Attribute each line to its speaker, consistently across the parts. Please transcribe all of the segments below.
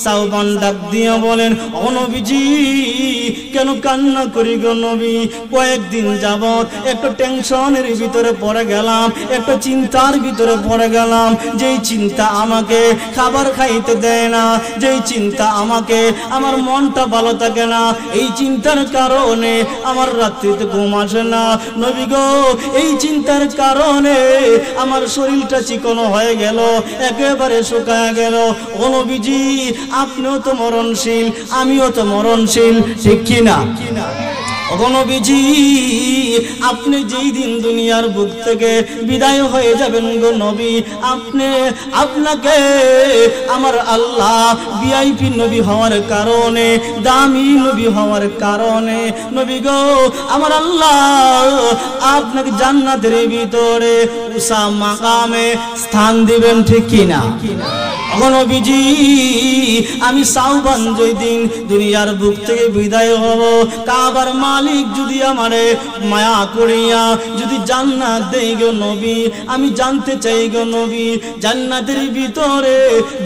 Speaker 1: সাওবান ডাক দিয়া বলেন, ও নবীজি কেন কান্না করি গো নবী? কয়েকদিন যাবত একটু টেনশনের ভিতরে পড়ে গেলাম, একটু চিন্তার ভিতরে পড়ে গেলাম। যেই চিন্তা আমাকে খাবার খাইতে দেয় না, যেই চিন্তা আমাকে আমার মনটা ভালো থাকে না, এই চিন্তার কারণে আমার রাত্রিতে ঘুম আসে না। নবী গো, এই চিন্তার কারণে আমার শরীরটা চিকন হয়ে গেল, একেবারে শুকায় গেল। ও নবীজি আপনিও তো মরণশীল, আমিও তো মরণশীল, ঠিক কিনা? ও নবীজি আপনি যেই দিন দুনিয়ার বুক থেকে বিদায় হয়ে যাবেন গো নবী, আপনাকে আমার আল্লাহ ভিআইপি নবী হওয়ার কারণে, দামি নবী হওয়ার কারণে নবী গো আমার আল্লাহ আপনাকে জান্নাতের ভিতরে উসা মাকামে স্থান দিবেন, ঠিক কিনা? ও নবীজি আমি সাওবান যেই দিন দুনিয়ার বুক থেকে বিদায় হব, কাবার মালিক যদি আমারে মায়া করিয়া যদি জান্নাত দেই গো নবী, আমি জানতে চাই গো নবী, জান্নাতের ভিতরে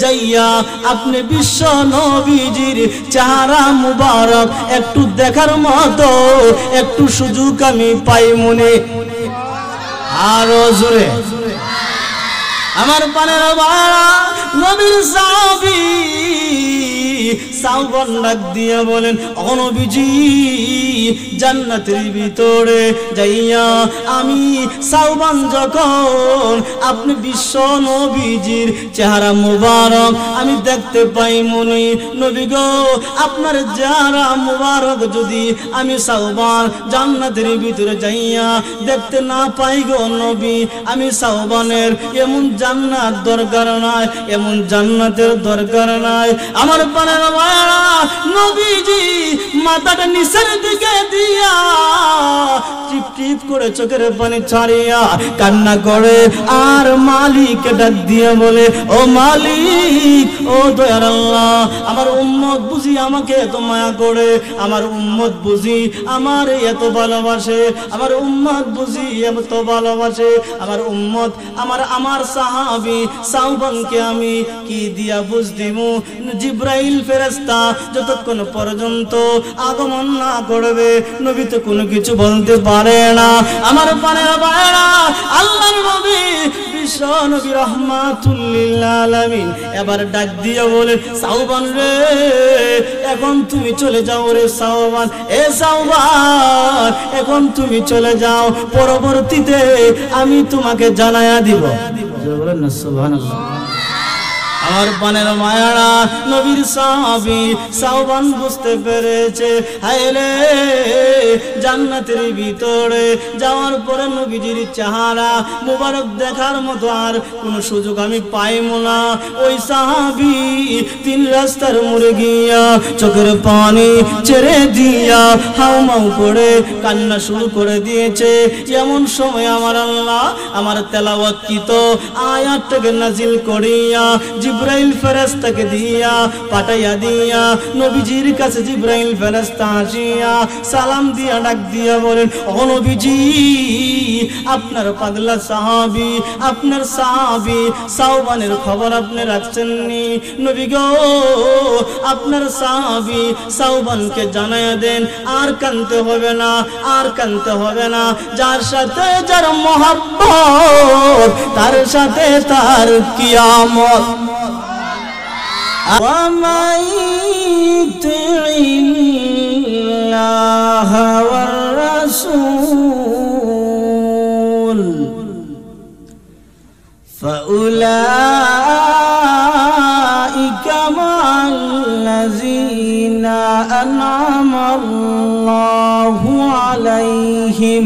Speaker 1: যাইয়া আপনি বিশ্ব নবীজির চেহারা মুবারক একটু দেখার মতো একটু সুযোগ আমি পাই মনে। আরো জোরে আমার পানের বাড়া নবীর সাহাবী সাওবান ডাক দিয়া বলেন, ও নবীজি জান্নাতের ভিতরে যাইয়া আমি সাওবান যখন আপনি বিশ্ব নবীজির চেহারা মুবারক আমি দেখতে পাই মনি, নবী গো আপনার চেহারা মুবারক যদি আমি সাওবান জান্নাতের ভিতরে যাইয়া দেখতে না পাই গো নবী, আমি সাওবানের এমন জান্নাত দরকার নাই, এমন জান্নাতের দরকার নাই। আমার পানের নবীজি মাথাটা নিচের দিকে দিয়া টিপ টিপ করে চোখের পানি ছাড়িয়া কান্না করে আর মালিক ডাক দিয়া বলে, ও মালিক, ও দয়ার আল্লাহ, আমার উম্মত বুঝি আমাকে এত মায়া করে, আমার উম্মত বুঝি আমার এত ভালোবাসে, আমার উম্মত বুঝি এত ভালোবাসে, আমার উম্মত আমার সাহাবী সাওবানকে আমি কি দিয়া বুঝ দিমু? জিব্রাইল ফেরেশতা যতক্ষণ পর্যন্ত আগমন না করবে নবী তো কোনো কিছু বলতে পারে না। আমার পানের ভাইরা আল্লাহর নবী বিশ্ব নবী রাহমাতুল লিল আলামিন এবার ডাক দিয়ে বলে, সাওবান রে এখন তুমি চলে যাও রে সাওবান, এ সাওবান এখন তুমি চলে যাও, পরবর্তীতে আমি তোমাকে জানায়া দিব। বলেন না সুবহানাল্লাহ। আমার পানের মায়ারা নবীর সাহাবী সাওবান বুঝতে পেরেছে, হায় রে জান্নাতের ভিতরে যাওয়ার পরে নবীজির চেহারা মুবারক দেখার মতো আর কোনো সুযোগ আমি পাইমু না। ওই সাহাবী তিন রাস্তার মোড়ে গিয়া চোখের পানি ছেড়ে দিয়া হাউমাউ করে কান্না শুরু করে দিয়েছে। এমন সময় আমার আল্লাহ আমার তেলাওয়াতকৃত আয়াতটাকে নাজিল করিয়া জিব্রাইল ফেরেশতাকে দিয়া পাঠাইয়া দিয়া নবীজির কাছে জিব্রাইল ফেরেশতা আসিয়া সালাম দিয়া ডাক দিয়া বলেন, ও নবীজি আপনার পাগলা সাহাবী, আপনার সাহাবী সাওবানের খবর আপনি রাখছেননি, নবী গো আপনার সাহাবী সাওবানকে জানায়া দেন আর কানতে হবে না, আর কানতে হবে না, যার সাথে যার মহব্বত তার সাথে তার কিয়ামত। ومن يطع الله والرسول فأولئك مع الذين أنعم الله عليهم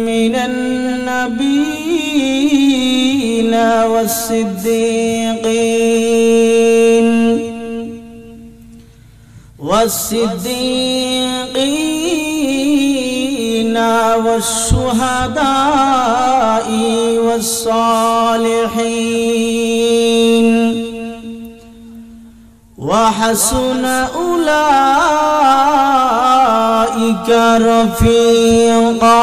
Speaker 1: من النبيين والصديقين والشهداء والصالحين وحسن أولئك رفيقا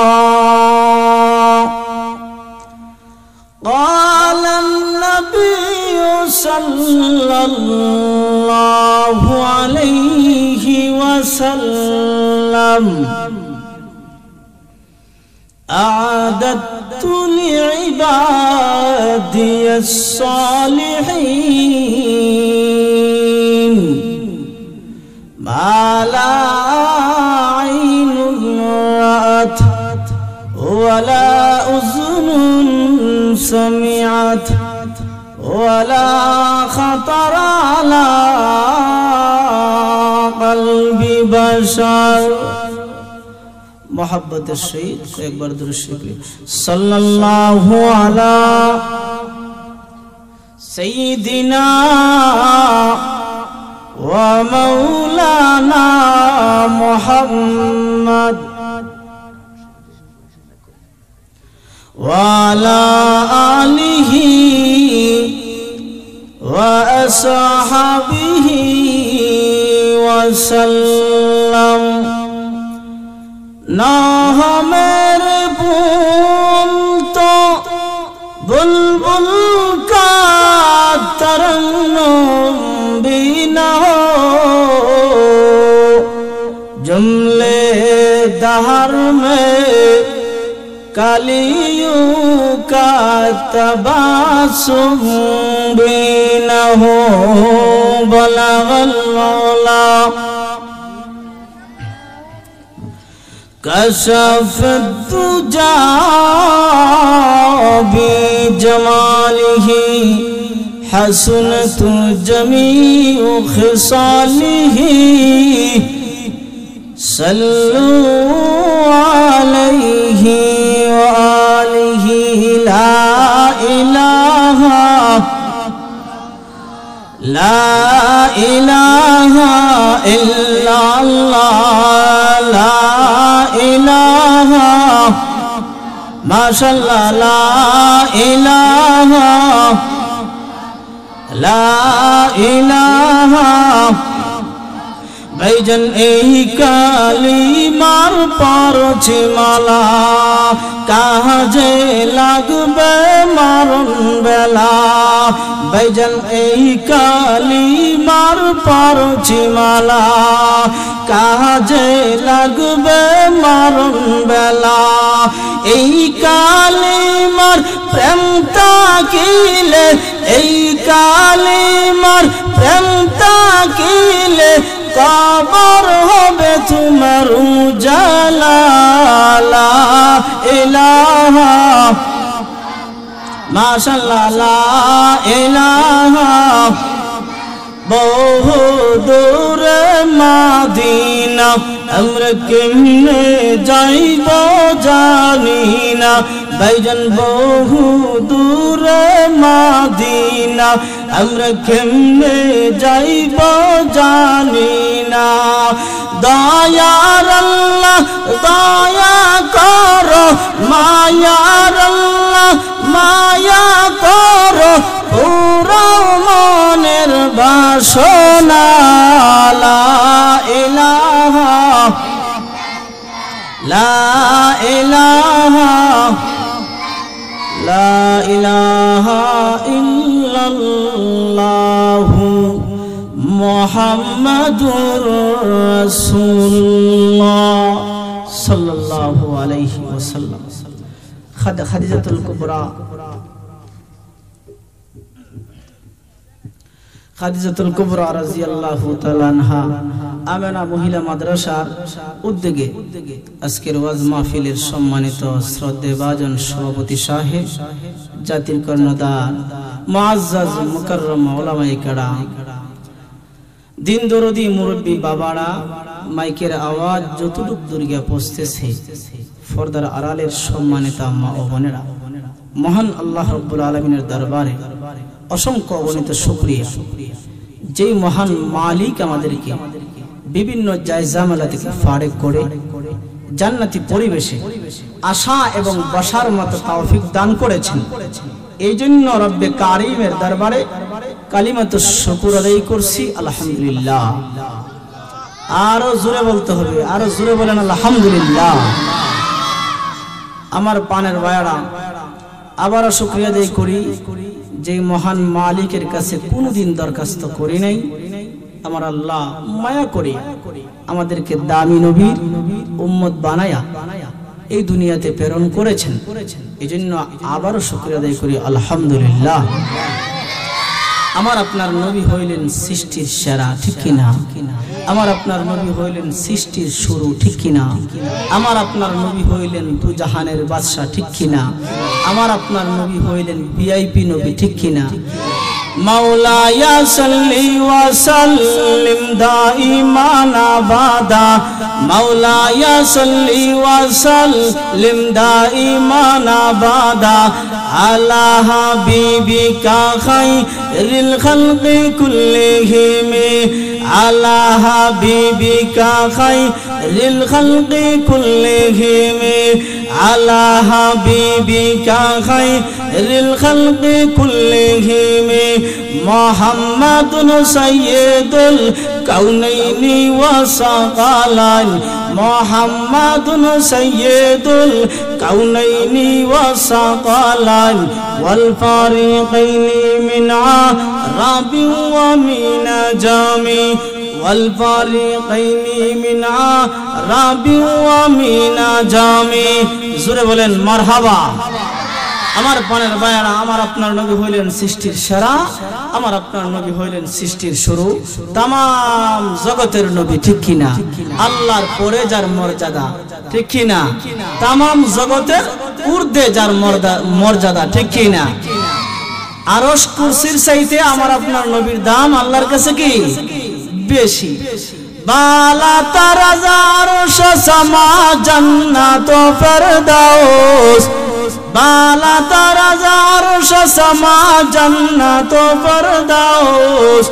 Speaker 1: সাল্লাল্লাহু আলাইহি ওয়াসাল্লাম আ'দাদতু লি'ইবাদিয়াস সালিহিন মা লা আইনুন রা'আত ওয়ালা উযুনুন সামি'আত ওয়ালা খাতারা আলা কলবি বাশার। মোহাব্বতের সহিত একবার দুরূদ শরীফ সাল্লাল্লাহু আলা সাইয়্যিদিনা ওয়া মাওলানা মুহাম্মদ ওয়া আলা আলিহি ওয়া আসহাবিহি ওয়া সাল্লাম। না মেরে बोल तो बुलबुल का तरन्नुम भी न हो, जुमले दहर में कलियों का तबासुम भी न हो। बलगल मौला कशफ तुजा बिजमालिही हसनत जमीउ खिसालिही सल्लु अलैहि व आलिहि। ला इलाहा इल्लल्लाह ला इलाहा माशाअल्लाह ला इलाहा ভাইজান এই কালিমার পরছে মালা কাজে লাগবে মরণ বেলা। ভাইজান এই কালিমার পরছে মালা কাজে লাগবে মরণ বেলা। এই কালিমার প্রেম তাকিলে এই কালিমার প্রেম তাকিলে কবর হবে তোমার উজালা। লা ইলাহা মাশাআল্লাহ লা ইলাহা বহু দূরে মদিনা আমরা কেমনে যাইব জানি না। ভাইজান বহু দূরে মদিনা আমরা কেমনে যাইব জানি না। দয়ার আল্লাহ দয়া করো মায়ার আল্লাহ মায়া করো পুরো মনের বাসনা। লা ইলাহা লা ইলাহা লা ইলাহা ইল্লাল্লাহু মুহাম্মাদুর রাসূলুল্লাহ সাল্লাল্লাহু আলাইহি ওয়াসাল্লাম। খাদিজাতুল কুবরা খাদিজাতুল কুবরা রাদিয়াল্লাহু তাআলা আনহা আমেনা মহিলা মাদ্রাসার উদ্যোগে আজকের ওয়াজ মাহফিলের সম্মানিত শ্রদ্ধেভাজন সভাপতি সাহেব, জাতির কর্ণধার মুআজ্জাজ মুকাররম উলামায়ে কেরাম, দিন দরদি মুরব্বী বাবারা, মাইকের আওয়াজ যতটুক দূরে পৌঁছতেছে পর্দার আড়ালের সম্মানিত মা ও বোনেরা, মহান আল্লাহ রাব্বুল আলামিনের দরবারে অসংখ্য অগণিত শুকরিয়া। যেই মহান মালিক আমাদেরকে বিভিন্ন জায়জামেলা থেকে ফারেক করে জান্নাতি পরিবেশে আশা এবং বসার মতো তৌফিক দান করেছেন, এই জন্য রব্বে কারিমের দরবারে কালিমাতু শুকর আদায় করছি আলহামদুলিল্লাহ। আরো জোরে বলতে হবে, আরো জোরে বলেন আলহামদুলিল্লাহ। আমার পানের ভাইরা আবারও শুকরিয়া আদায় করি যে মহান মালিকের কাছে কোনোদিন দরখাস্ত করি নাই, আমার আল্লাহ মায়া করে আমাদেরকে দামি নবীর উম্মত বানায়া এই দুনিয়াতে প্রেরণ করেছেন। এজন্য আবারও শুকরিয়া আদায় করি আলহামদুলিল্লাহ। আমার আপনার নবী হইলেন সৃষ্টির সেরা, ঠিক কিনা? আমার আপনার নবী হইলেন সৃষ্টির শুরু, ঠিক কিনা? আমার আপনার নবী হইলেন দু জাহানের বাদশা, ঠিক কিনা? আমার আপনার নবী হইলেন ভিআইপি নবী, ঠিক কিনা? মাওলায়া সাল্লি ওয়া সাল্লিম দাইমান আবাদা, মাওলায়া সাল্লি ওয়া সাল্লিম দাইমান আবাদা আলা হাবিবিকা খায়রিল খালকি কুল্লিহিম, আলা হাবিবিকা খায়রিল খালকি কুল্লিহিম, আলা হাবিবিকা খায়রিল খালকি কুল্লিহিম, মুহাম্মাদুন সাইয়্যিদুল কাউনাইনি ওয়া সাকালাইন, মুহাম্মাদুন সাইয়্যিদুল কাউনাইনি ওয়া সাকালাইন ওয়াল ফারিকাইনি মিন আরাবি ওয়া মিন জামি, ওয়াল ফারিকাইনি মিন আরাবি ওয়া মিন জামি। জোরে বলেন মারহাবা। আমার পানের বায়ারা, আমার আপনার নবী হইলেন সৃষ্টির সেরা, আমার আপনার নবী হইলেন সৃষ্টির শুরু, তাম জগতের নবী, ঠিক কিনা? আল্লাহর পরে যার মর্যাদা, ঠিক কিনা? তাম জগতের ঊর্ধ্বে যার মর্যাদা, ঠিক কিনা? আরশ কুরসির চাইতে আমার আপনার নবীর দাম আল্লাহর কাছে কি বেশি। বালা তারাজা আরশ সামা জান্নাত ফেরদাউস, বালা তারাজা আরশ সামা জান্নাত ফেরদাউস,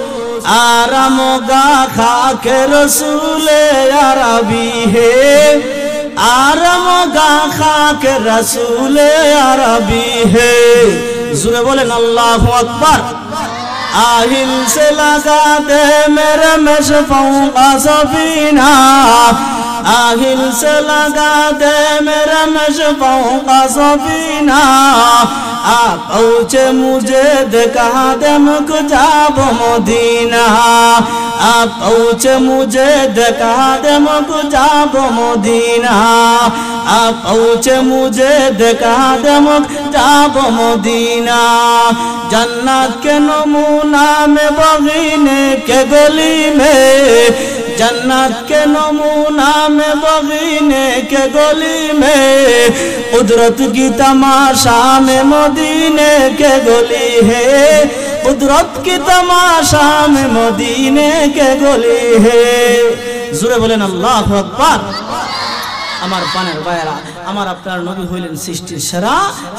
Speaker 1: আরাম গা খাকে রসুলে আরবি হে, আরাম গা খাকে রসুলে আরবি হে। জোরে বলেন আল্লাহু আকবার। আহিল से लगा दे मेरे मशफ़ों का सफीना, আহিल से लगा दे मेरे मशफ़ों का सफीना, आप पहुँचे मुझे दिखा दे मुझको जाब मदीना, आप पहुँचे मुझे दिखा दे मुझको जाब मदीना, आप पहुँचे मुझे दिखा दे मुझको जाब मदीना। जन्नत के नमूना में बगीने के गली में, जन्नत के नमूना में बगीने के गली में, कुदरत की तमाशा में मदीने के गली है, कुदरत की तमाशा में मदीने के गली है। जोरे बोलेन अल्लाहु अकबर। আমার পানের বায়রা, আমার আপনার নবী হইলেন সৃষ্টির সেরা,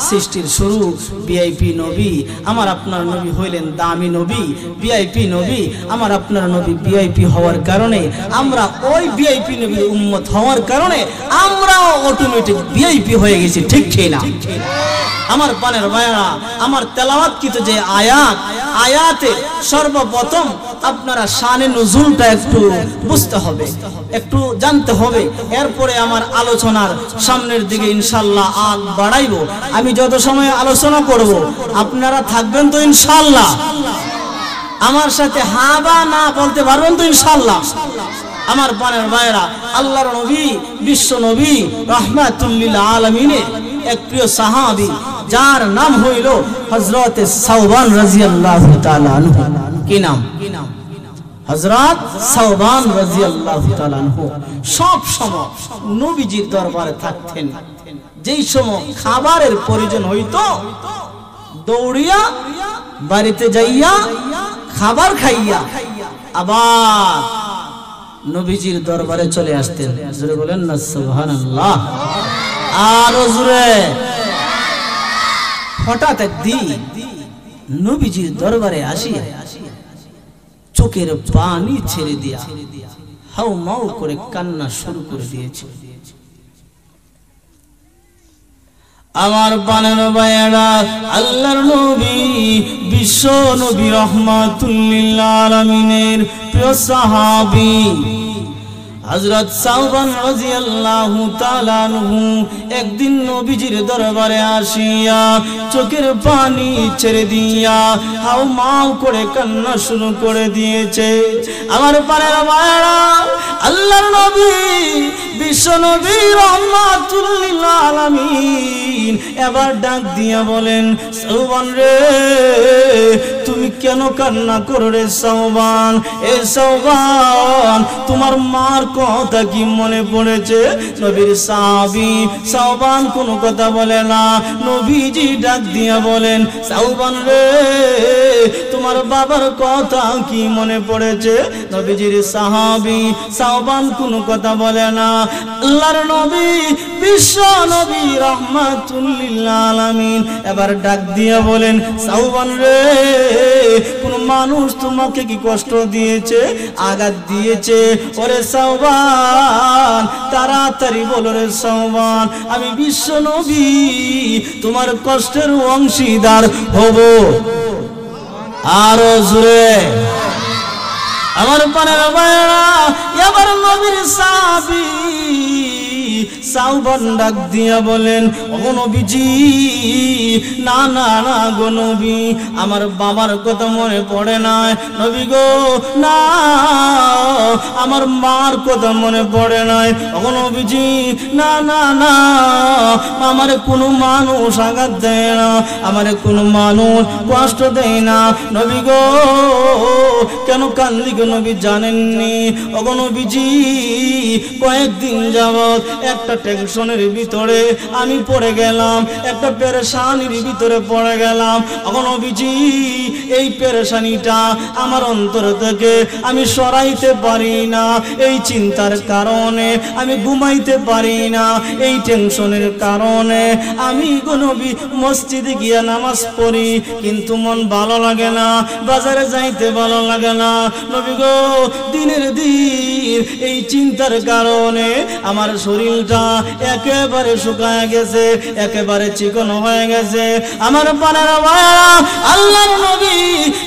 Speaker 1: সৃষ্টির শুরু, ভিআইপি নবী। আমার আপনার নবী হইলেন দামি নবী, ভিআইপি নবী। আমার আপনার নবী ভিআইপি হওয়ার কারণে, আমরা ওই ভিআইপি নবীর উম্মত হওয়ার কারণে আমরাও অটোমেটিক ভিআইপি হয়ে গেছি, ঠিক কিনা? আমার পানের বায়রা, আমার তেলাওয়াতকৃত যে আয়াত, আয়াতে সর্বপ্রথম আপনারা শানে নুজুলটা একটু বুঝতে হবে, একটু জানতে হবে। এরপরে আমার আলোচনার সামনের দিকে ইনশাআল্লাহ আগ বাড়াইব। আমি যত সময় আলোচনা করব আপনারা থাকবেন তো ইনশাআল্লাহ? আমার সাথে হা বা না বলতে পারবেন তো ইনশাআল্লাহ? আমার পানের ভাইরা, আল্লাহর নবী, বিশ্ব নবী, রাহমাতুল লিল আলামিনের এক প্রিয় সাহাবী, যার নাম হইল হযরত সাওবান রাদিয়াল্লাহু তাআলা আনহু। কি নাম? হযরত সাওবান রাদিয়াল্লাহু তাআলা আনহু সব সময় নবীজির দরবারে থাকতেন। যেই সময় খাবারের প্রয়োজন হইতো, দৌড়িয়া বাড়িতে যাইয়া খাবার খাইয়া আবার নবীজির দরবারে চলে আসতেন। জোরে বলেন না সুবহানাল্লাহ। আর জোরে। হঠাৎ একদিন নবীজির দরবারে আসিয়া চোখের পানি ছেড়ে দিয়া হাউ মাউ করে কান্না শুরু করে দিয়েছে। আমার পানের ভাইয়েরা, আল্লাহর নবী, বিশ্ব নবী, রাহমাতুল লিল আলামিনের প্রিয় সাহাবী হযরত সাওবান রাদিয়াল্লাহু তাআলা আনহু একদিন নবীজির দরবারে আসিয়া চোখের পানি ছেড়ে দিয়া হাউ মাউ করে কান্না শুরু করে দিয়েছে। আমার পারের মায়েরা, আল্লাহর নবী বিশ্ব নবী রাহমাতুল লিল আলামিন এবার ডাক দিয়া বলেন, সাওবান রে, তুমি কেন কান্না করো রে সাওবান? এ সাওবান, তোমার মার কথা কি মনে পড়েছে? নবীর সাহাবী সাওবান কোনো কথা বলে না। নবীজি ডাক দিয়া বলেন, সাওবান রে, তোমার বাবার কথা কি মনে পড়েছে? নবীজির সাহাবী সাওবান কোনো কথা বলে না। আল্লাহর নবী বিশ্ব নবী রাহমাতুল লিল আলামিন এবার ডাক দিয়া বলেন, সাওবান রে, কোন মানুষ তোমাকে কি কষ্ট দিয়েছে, আঘাত দিয়েছে? ওরে সাওবান, তাড়াতাড়ি বলো রে সাওবান, আমি বিশ্ব নবী তোমার কষ্টের অংশীদার হব। আরো জোরে আমার পানের ভাইরা, এবার নবীর সাহাবী সাওবান ডাক দিয়া বলেন, ও নবীজি, না না না গো নবী, আমার বাবার কথা মনে পড়ে না। নবী গো, না, আমার মার কথা মনে পড়ে নাই। ও নবীজি, না না না, আমারে কোনো মানুষ আঘাত দেয় না, আমারে কোনো মানুষ কষ্ট দেয় না। নবী গো, কেন কান্দি গো নবী জানেননি? ও নবীজি, কয়েকদিন যাবত একটা টেনশনের ভিতরে আমি পড়ে গেলাম, একটা পেরেশানির ভিতরে পড়ে গেলাম। এখন নবীজি, এই পেরেশানিটা আমার অন্তর থেকে আমি সরাইতে পারি না। এই চিন্তার কারণে আমি ঘুমাইতে পারি না। এই টেনশনের কারণে আমি গো নবী মসজিদে গিয়ে নামাজ পড়ি, কিন্তু মন ভালো লাগে না, বাজারে যাইতে ভালো লাগে না। নবী গো, দিনের দিন এই চিন্তার কারণে আমার শরীরটা একেবারে শুকায় গেছে, একেবারে চিকন হয়ে গেছে। আমার পানার ভাইরা, আল্লাহর নবী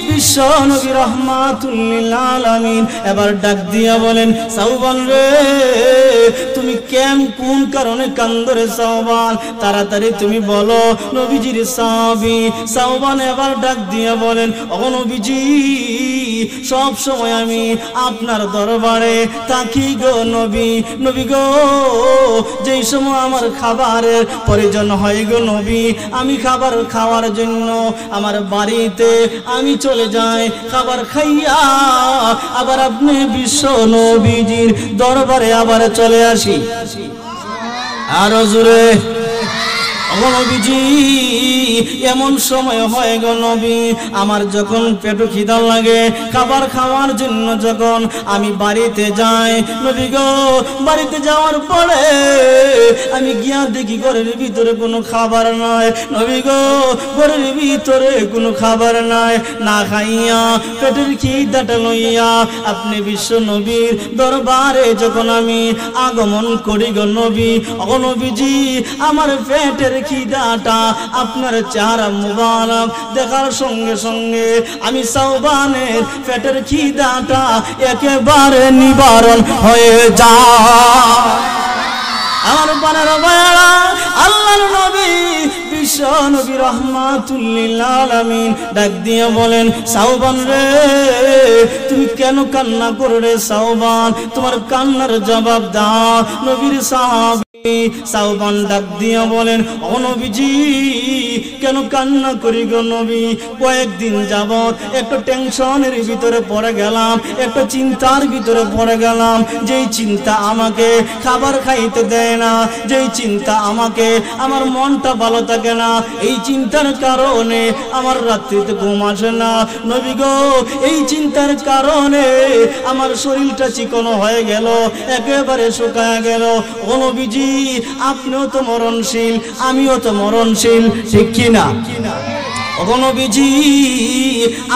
Speaker 1: বিশ্ব নবী রাহমাতুল লিল আলামিন এবার ডাক দিয়া বলেন, সাওবান রে, তুমি কোন কারণে কান্দো রে সাওবান? তাড়াতাড়ি তুমি বলো। নবীজির সাহাবী সাওবান এবার ডাক দিয়া বলেন, ও নবীজি, সব সময় আমি আপনার দরবারে থাকি গো নবী। নবী গো, যেই সময় আমার খাবারের প্রয়োজন হয় গো নবী, আমি খাবার খাওয়ার জন্য আমার বাড়িতে আমি চলে যাই, খাবার খাইয়া আবার আপনি বিশ্ব নবীজির দরবারে আবার চলে আসি। আরো জোরে নবীজি, এমন সময় হয় গো নবী, আমার যখন পেটে খিদা লাগে, খাবার খাওয়ার জন্য যখন আমি বাড়িতে যাই, নবী গো, বাড়িতে যাওয়ার পরে আমি গিয়া দেখি ঘরের ভিতরে কোনো খাবার নাই। নবী গো, ঘরের ভিতরে কোনো খাবার নাই। না খাইয়া পেটের খিদাটা লইয়া আপনি বিশ্ব নবীর দরবারে যখন আমি আগমন করি গো নবী, ও নবীজি, আমার পেটের খিদাটা আপনার চেহারা মুবারক দেখার সঙ্গে সঙ্গে আমি সাওবানের পেটের খিদাটা একেবারে নিবারণ হয়ে যায়। আমার পানার ভাইরা, আল্লাহর নবী বিশ্ব নবী রাহমাতুল লিল আলামিন ডাক দিয়ে বলেন, সাওবান রে, তুমি কেন কান্না করো রে সাওবান? তোমার কান্নার জবাব দাও। নবীর সাহাবী সাওবান ডাক দিয়ে বলেন, ও নবীজি, কেন কান্না করি গো নবী? কয়েকদিন যাবত একটা টেনশনের ভিতরে পড়ে গেলাম, একটা চিন্তার ভিতরে পড়ে গেলাম। যেই চিন্তা আমাকে খাবার খাইতে দেয় না, যেই চিন্তা আমাকে আমার মনটা ভালো থাকে না, এই চিন্তার কারণে আমার রাত্রিতে ঘুম আসে না। নবী গো, এই চিন্তার কারণে আমার শরীরটা চিকন হয়ে গেল, একেবারে শুকায় গেল। ও নবীজি, আপনিও তো মরণশীল, আমিও তো মরণশীল, ঠিক কিনা? ও ওগো নবীজি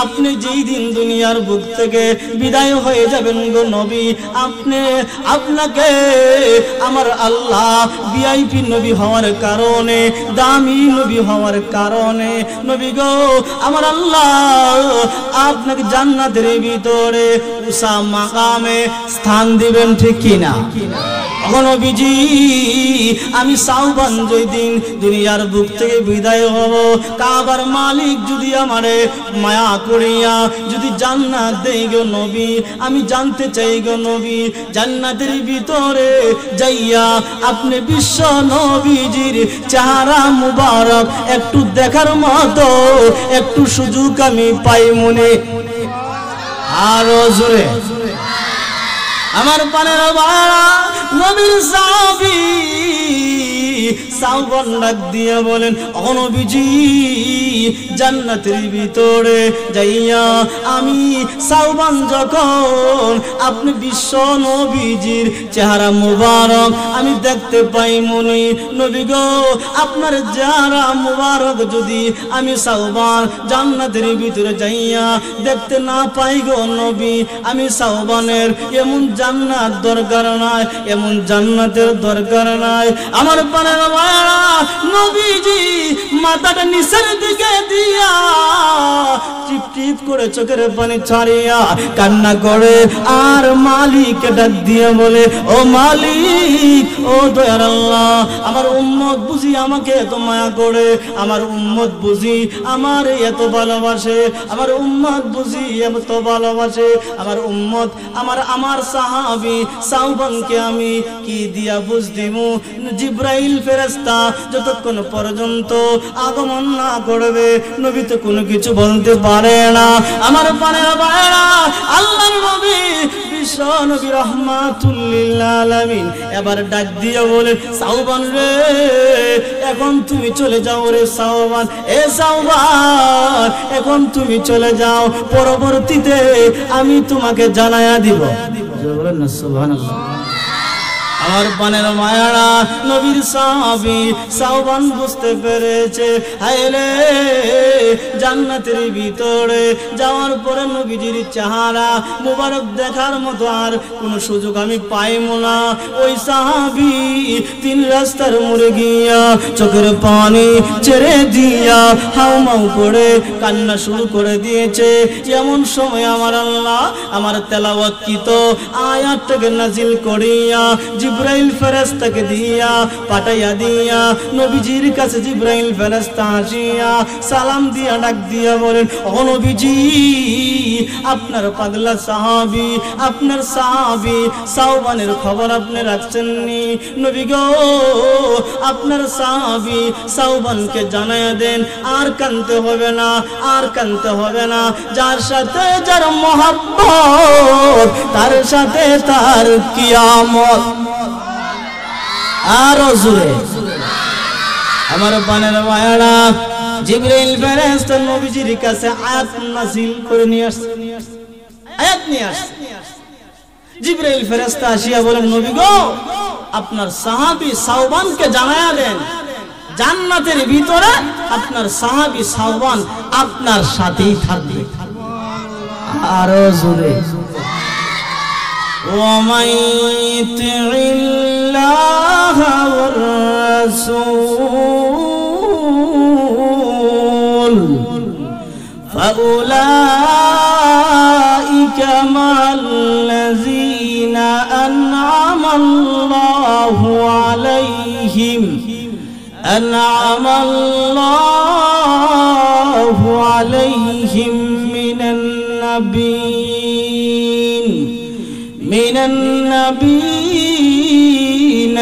Speaker 1: আপনি যেই দিন দুনিয়ার বুক থেকে বিদায় হয়ে যাবেন গো নবী, আপনাকে আমার আল্লাহ ভিআইপি নবী হওয়ার কারণে, দামি নবী হওয়ার কারণে নবী গো আমার আল্লাহ আপনাকে জান্নাতের ভিতরে উসা মাকামে স্থান দিবেন, ঠিক কিনা? ওগো নবীজি আমি সাওবান যেই দিন দুনিয়ার বুক থেকে বিদায় হব, কাবার মালিক যদি আমারে মায়া করিয়া যদি জান্নাত দেই গো নবী, আমি জানতে চাই গো নবী জান্নাতের ভিতরে যাইয়া আপনি বিশ্ব নবীজির চেহারা মুবারক একটু দেখার মতো একটু সুযোগ আমি পাই মনে। আরো জোরে আমার পানের বাড়া নবীর সাহাবী সাওবান ডাক দিয়া বলেন, ও নবীজি জান্নাতের ভিতরে যাইয়া আমি সাওবান যখন আপনি বিশ্ব নবীজির চেহারা মুবারক আমি দেখতে পাই মনে, নবী গো আপনার চেহারা মুবারক যদি আমি সাওবান জান্নাতের ভিতরে যাইয়া দেখতে না পাই গো নবী, আমি সাওবানের এমন জান্নাত দরকার নাই, এমন জান্নাতের দরকার নাই। আমার পানের মায়েরা নবীজি মাথাটা নিচের দিকে দিয়া টিপ টিপ করে চোখের পানি ছাড়িয়া কান্না করে আর মালিককে ডাক দিয়ে বলে, ও মালিক, ও দয়ার আল্লাহ, আমার উম্মত বুঝি আমাকে এত মায়া করে, আমার উম্মত বুঝি আমার এত ভালোবাসে, আমার উম্মত বুঝি এত ভালোবাসে, আমার উম্মত আমার সাহাবী সাওবানকে আমি কি দিয়া বুঝ দিমু? জিব্রাইল ফেরেশতা যতক্ষণ পর্যন্ত আগমন না করবে নবী তো কোনো কিছু বলতে পারে না। আমার পানের ভাইরা আল্লাহর নবী বিশ্ব নবী রাহমাতুল লিল আলামিন এবার ডাক দিয়ে বলে, সাওবান রে এখন তুমি চলে যাও রে সাওবান, এ সাওবান এখন তুমি চলে যাও, পরবর্তীতে আমি তোমাকে জানায়া দিব। বলেন না সুবহানাল্লাহ। আমার পানের মায়ারা নবীর সাহাবী সাওবান বুঝতে পেরেছে, হায়রে জান্নাতের ভিতরে যাওয়ার পরে নবীজির চেহারা মুবারক দেখার মতো আর কোনো সুযোগ আমি পাইব না। ওই সাহাবী তিন রাস্তার মোড়ে গিয়া চোখের পানি ছেড়ে দিয়া হাউমাউ করে কান্না শুরু করে দিয়েছে। এমন সময় আমার আল্লাহ আমার তেলাওয়াতকৃত আয়াতটাকে নাজিল করিয়া জিব্রাইল ফেরেশতাকে দিয়া পাঠাইয়া দিয়া নবীজির কাছে জিব্রাইল ফেরেশতা আসিয়া সালাম দিয়া ডাক দিয়া বলেন, ও নবীজি আপনার পাগলা সাহাবী আপনার সাহাবী সাওবানের খবর আপনি রাখছেননি? নবী গো আপনার সাহাবী সাওবানকে জানায়া দেন আর কানতে হবে না, আর কানতে হবে না, যার সাথে যার মহব্বত তার সাথে তার কিয়ামত। আরো জোরে আমার পানের মায়ারা জিবরাইল ফেরেশতা নবীজির কাছে আয়াত নাযিল করে নিয়ে আসছে, আয়াত নিয়ে আসছে। জিবরাইল ফেরেশতা আসিয়া বলেন, নবী গো আপনার সাহাবী সাওবানকে জানায়া দেন জান্নাতের ভিতরে আপনার সাহাবী সাওবান আপনার সাথেই থাকবে। আরো জোরে ومن يطع الله والرسول فأولئك مع الذين أنعم الله عليهم من النبيين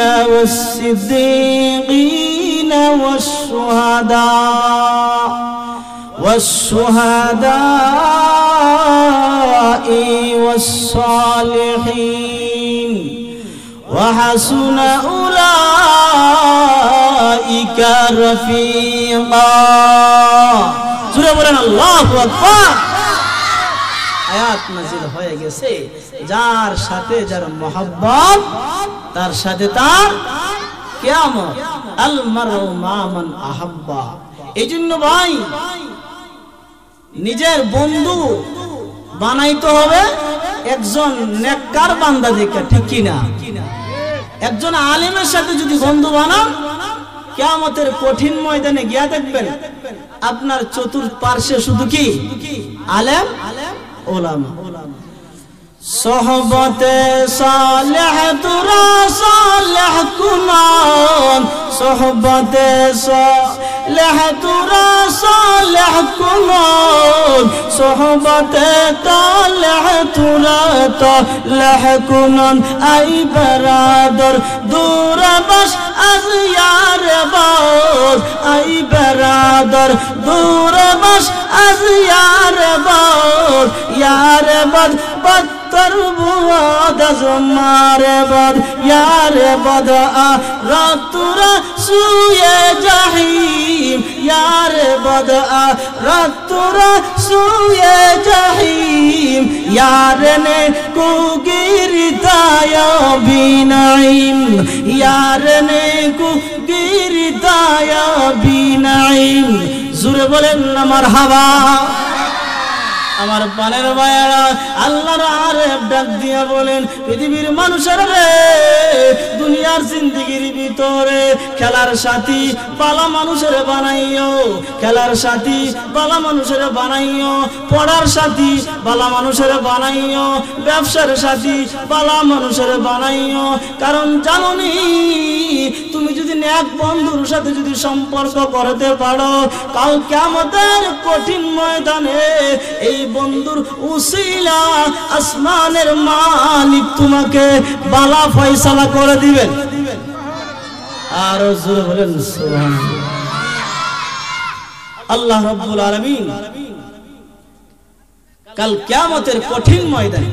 Speaker 1: والصديقين والشهداء والصالحين وحسن أولئك رفيقا। سورة বলেন আল্লাহু আকবার। আয়াত নাযিল হয়ে গেছে, যার সাথে যার মহব্বত তার সাথে তার কিয়ামত। আল মারউ মা মান আহাব্বা। এইজন্য ভাই নিজের বন্ধু বানাইতে হবে একজন নেককার বান্দা দেখে, ঠিক কিনা? একজন আলেমের সাথে যদি বন্ধু বানান, কিয়ামতের কঠিন ময়দানে গিয়া দেখবেন আপনার চতুর্পার্শ্বে শুধু কি আলেম ওলামা। সোহবতে সালেহ তুরা Saleh Conan, সোহবতে Saleh Tura Saleh Conan, সোহবতে তালেহ Tura তালেহ Conan. I বরাদর দূর বাস আজ ইয়ার বাস, আই বরাদর দূর বাস আজ ইয়ার বাস, ইয়ার বাদ বাদ तरबुआद ज़मारे बद यार बद आ रातुरा सुये जहीम, यार बद आ रातुरा सुये जहीम, यार ने को गिरदाया बिनाइम, यार ने को गिरदाया बिनाइम। जुरे बोलें ना मरहबा। আমার পানের ভাইয়েরা, আল্লাহর আরেফ ডাক দিয়া বলেন, পৃথিবীর মানুষের রে, দুনিয়ার জিন্দেগির ভিতরে খেলার সাথী বালা মানুষের বানাইও, খেলার সাথী বালা মানুষের বানাইও, পড়ার সাথী বালা মানুষের বানাইও, ব্যবসার সাথী বালা মানুষের বানাইও। কারণ জানোনি, তুমি যদি নেক বন্ধুর সাথে যদি সম্পর্ক করতে পারো, কাল কিয়ামতের কঠিন ময়দানে এই বন্ধুর উসিলা আসমানের মালিক তোমাকে বালা ফয়সালা করে দিবেন। আর জোরে বলেন সুবহানাল্লাহ। আল্লাহ রাব্বুল আলামিন কাল কিয়ামতের কঠিন ময়দানে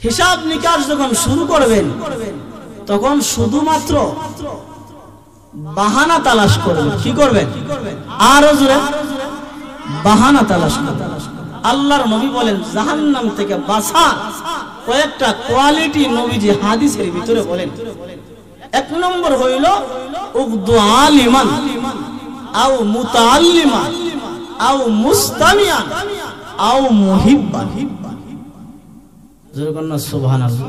Speaker 1: হিসাব নিকাশ যখন শুরু করবেন, তখন শুধুমাত্র বাহানা তালাশ করবেন। কি করবেন? আরো জোরে বাহানা তালাশ করবেন। আল্লাহর নবী বলেন, জাহান্নাম থেকে বাঁচা কয়েকটা কোয়ালিটি নবীজি হাদিসের ভিতরে বলেন। এক নম্বর হইল উগদু আলিমান আও মুতাআল্লিমান আও মুস্তামিয়ান আও মুহিব্বান। জোরে বলেন সুবহানাল্লাহ।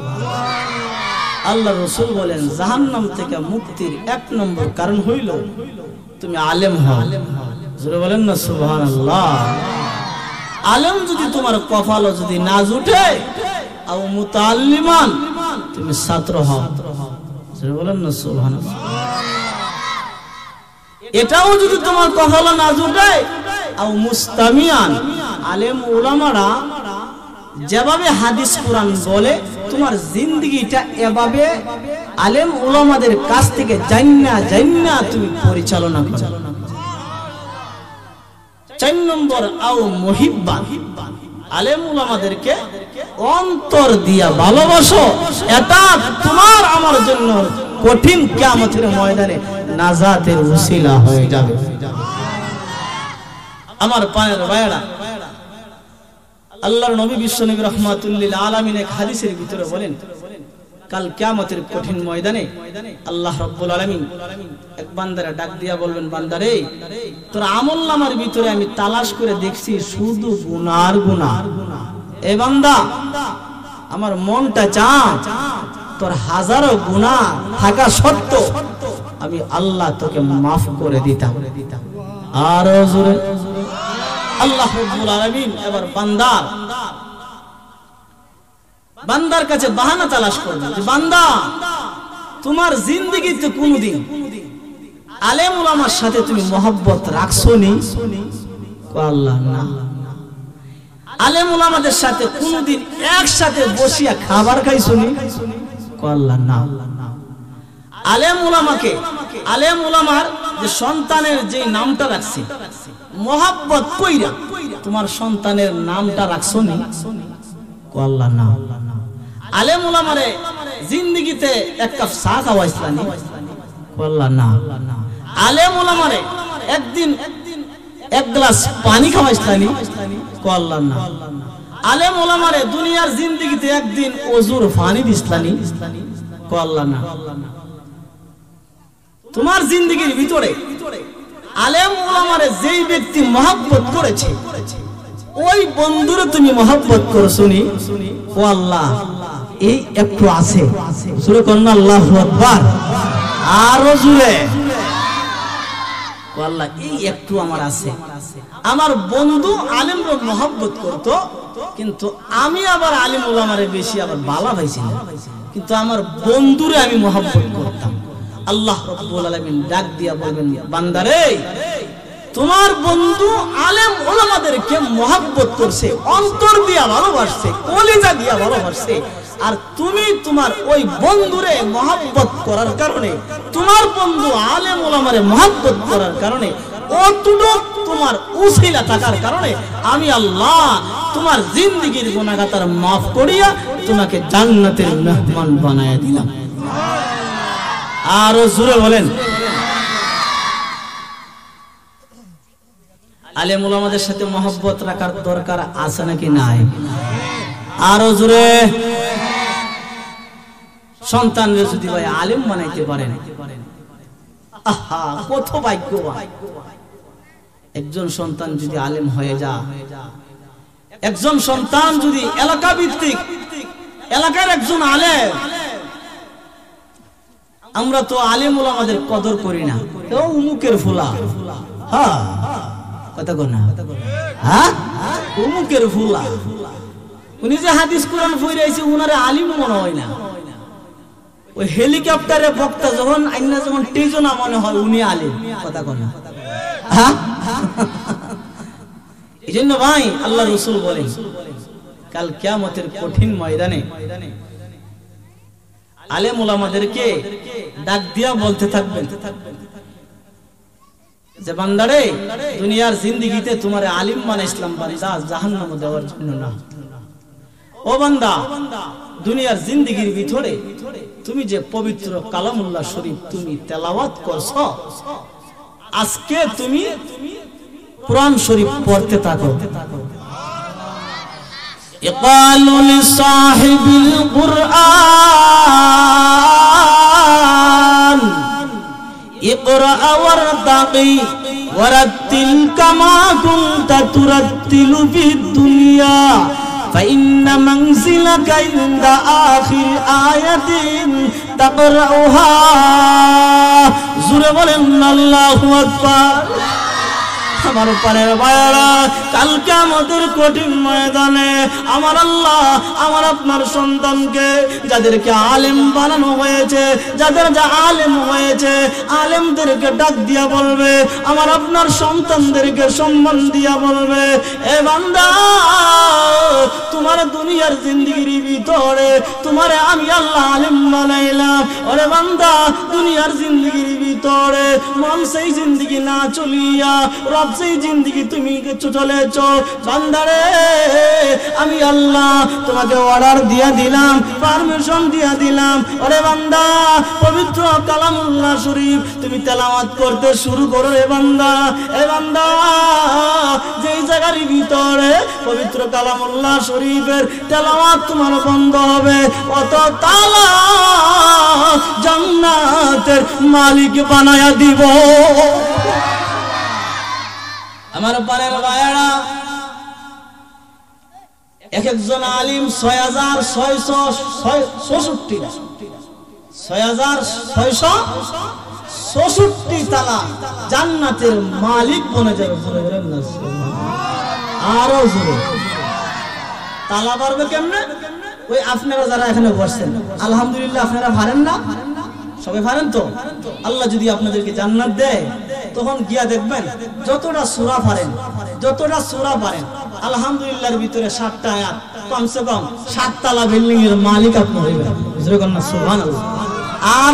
Speaker 1: আল্লাহ রাসূল বলেন, জাহান্নাম থেকে মুক্তির এক নম্বর কারণ হইল তুমি আলেম হও। জোরে বলেন না সুবহানাল্লাহ। আলেম যদি তোমার কপাল যদি না জুটে, আও মুতাআল্লিমান তুমি ছাত্র হও। জোরে বলেন না সুবহানাল্লাহ। এটাও যদি তোমার কপাল না জুটে, আও মুস্তামিয়ান আলেম উলামারা যেভাবে হাদিস কোরআন বলে, তোমার জিন্দেগিটা এভাবে আলেম উলামাদের কাছ থেকে জান্না তুমি পরিচালনা করো। 4 নম্বর আও মুহিব্বান, আলেম উলামাদেরকে অন্তর দিয়া ভালোবাসো। এটা তোমার আমার জন্য কঠিন কিয়ামতের ময়দানে নাজাতের উসিলা হয়ে যাবে। আমার পায়ের ভাইয়েরা, আল্লাহর নবী বিশ্বনবী রাহমাতুল লিল আলামিন এক হাদিসের ভিতরে বলেন, কাল কিয়ামতের কঠিন ময়দানে আল্লাহ রাব্বুল আলামিন এক বান্দারে ডাক দিয়া বলবেন, বান্দারে, তোর আমলনামার ভিতরে আমি তালাশ করে দেখছি শুধু গুনার গুনাহ। এ বান্দা, আমার মনটা চায় তোর হাজারো গুনাহ থাকা সত্ত্বেও আমি আল্লাহ তোকে মাফ করে দিতাম। আর জোরে আল্লাহ রাব্বুল আলামিন এবার বান্দার কাছে বাহানা তালাশ করবেন যে, বান্দা, তোমার জিন্দেগিতে কোনদিন আলেম উলামার সাথে তুমি মহব্বত রাখছনি? আল্লাহ না। আলেম উলামাদের সাথে কোনদিন একসাথে বসিয়া খাবার খাইছনি? আল্লাহ না। আলেম উলামার যে সন্তানের যে নামটা রাখছে, মহব্বত কইরা তোমার সন্তানের নামটা রাখছনি? আল্লাহ না। আলেম উলামারে জিন্দেগিতে এক কাপ চা খাওয়াইছনি? আল্লাহ না। আলেম উলামারে একদিন এক গ্লাস পানি খাওয়াইছনি? আল্লাহ না। আলেম উলামারে দুনিয়ার জিন্দেগিতে একদিন ওজুর পানি দিছনি? আল্লাহ না। তোমার জিন্দেগির ভিতরে আলেম ওলামারে যেই ব্যক্তি মহব্বত করেছে ওই বন্ধুরে তুমি মহব্বত করো শুনি ও আল্লাহ এই একটু আছে জোরে করুন আল্লাহু আকবার আরো জোরে ও আল্লাহ এই একটু আমার আছে আমার বন্ধু আলেমরে মহব্বত করত কিন্তু আমি আবার আলেম ওলামারে বেশি আবার বালা পাইছি না কিন্তু আমার বন্ধুরে আমি মহব্বত করতাম আল্লাহ রাব্বুল আলামিন ডাক দিয়া বলবেন বান্দারে তোমার বন্ধু আলেম ওলামাদেরকে মহব্বত করছে অন্তর দিয়া ভালোবাসছে কলিজা দিয়া ভালোবাসছে আর তুমি তোমার ওই বন্ধুরে মহব্বত করার কারণে তোমার বন্ধু আলেম ওলামারে মহব্বত করার কারণে অতটুকু তোমার উসিলা থাকার কারণে আমি আল্লাহ তোমার জিন্দেগীর গুনাহগাতার maaf করিয়া তোমাকে জান্নাতের মেহমান বানায়া দিলাম আরো জোরে বলেন আলেম ওলামাদের সাথে মহব্বত রাখার দরকার আছে নাকি নাই আরো জোরে সন্তানদের যদি ভাই আলেম বানাইতে পারেন আহা কত ভাগ্যবান একজন সন্তান যদি আলেম হয়ে যায় একজন সন্তান যদি এলাকা ভিত্তিক এলাকার একজন আলেম আমরা তো আলেম ওলামাদের কদর করি না তো উমুকের ফুলা হ্যাঁ কথা কর না হ্যাঁ উমুকের ফুলা উনি যে হাদিস কোরআন পড়াইছে উনারে আলিম মনে হয় না ওই হেলিকপ্টারে বক্তা যখন আইনা যখন টেজনা মনে হয় উনি আলিম কথা কর না হ্যাঁ এইজন্য ভাই আল্লাহ রাসূল বলেন কাল কিয়ামতের কঠিন ময়দানে আলেম ওলামাদেরকে ডাক দিয়া বলতে থাকবেন যে বান্দারে দুনিয়ার জিন্দেগিতে তোমারে আলিম বানাইছিলাম বান্দা জাহান্নামে দেওয়ার জন্য না ও বান্দা দুনিয়ার জিন্দেগির ভিতরে তুমি যে পবিত্র কালামুল্লাহ শরীফ তুমি তেলাওয়াত করছো আজকে তুমি কোরআন শরীফ পড়তে থাকো ইকালু লিসাহিবিল কুরআন ইকরা ওয়ারতাকি ওয়ারাতিল কামা কুনতা তুরাতিলু ফিদ দুনিয়া فإن منزلك عند آخر آية تقرأها জোরে বলেন আল্লাহু আকবার আমার পারের ভাইরা কাল কিয়ামতের কঠিন ময়দানে আমার আল্লাহ আমার আপনার সন্তানকে যাদেরকে আলেম বানানো হয়েছে যাদের যা আলেম হয়েছে আলেমদেরকে ডাক দিয়া বলবে আমার আপনার সন্তানদেরকে সম্মান দিয়া বলবে এ বান্দা তোমার দুনিয়ার জিন্দেগির ভিতরে তোমারে আমি আল্লাহ আলেম বানাইলাম ওরে বান্দা দুনিয়ার জিন্দেগির ভিতরে মন সেই জিন্দেগি না চলিয়া রব সেই জিন্দেগি তুমি কিছু চলেছো বান্দারে আমি আল্লাহ তোমাকে অর্ডার দিয়া দিলাম পারমিশন দিয়া দিলাম ওরে বান্দা পবিত্র কালামুল্লাহ শরীফ তুমি তেলাওয়াত করতে শুরু করো রে বান্দা এ বান্দা যেই জায়গার ভিতরে পবিত্র কালামুল্লাহ শরীফের তেলাওয়াত তোমার বন্ধ হবে অত তালা জান্নাতের মালিক বানায়া দিব আমার পারের ভাইরা এক একজন আলিম 6666 তালা জান্নাতের মালিক বনে যাবে আরো জোরে তালা পারবে কেমনে ওই আপনারা যারা এখানে বসছেন আলহামদুলিল্লাহ আপনারা পারেন না সবাই পারেন তো আল্লাহ যদি আপনাদেরকে জান্নাত দেয় তখন গিয়া দেখবেন যতটা সূরা পারেন আলহামদুলিল্লাহর ভিতরে 7টা আয়াত কমসে কম 7 তলা বিল্ডিং এর মালিক আপনি হইবেন সুবহানাল্লাহ আর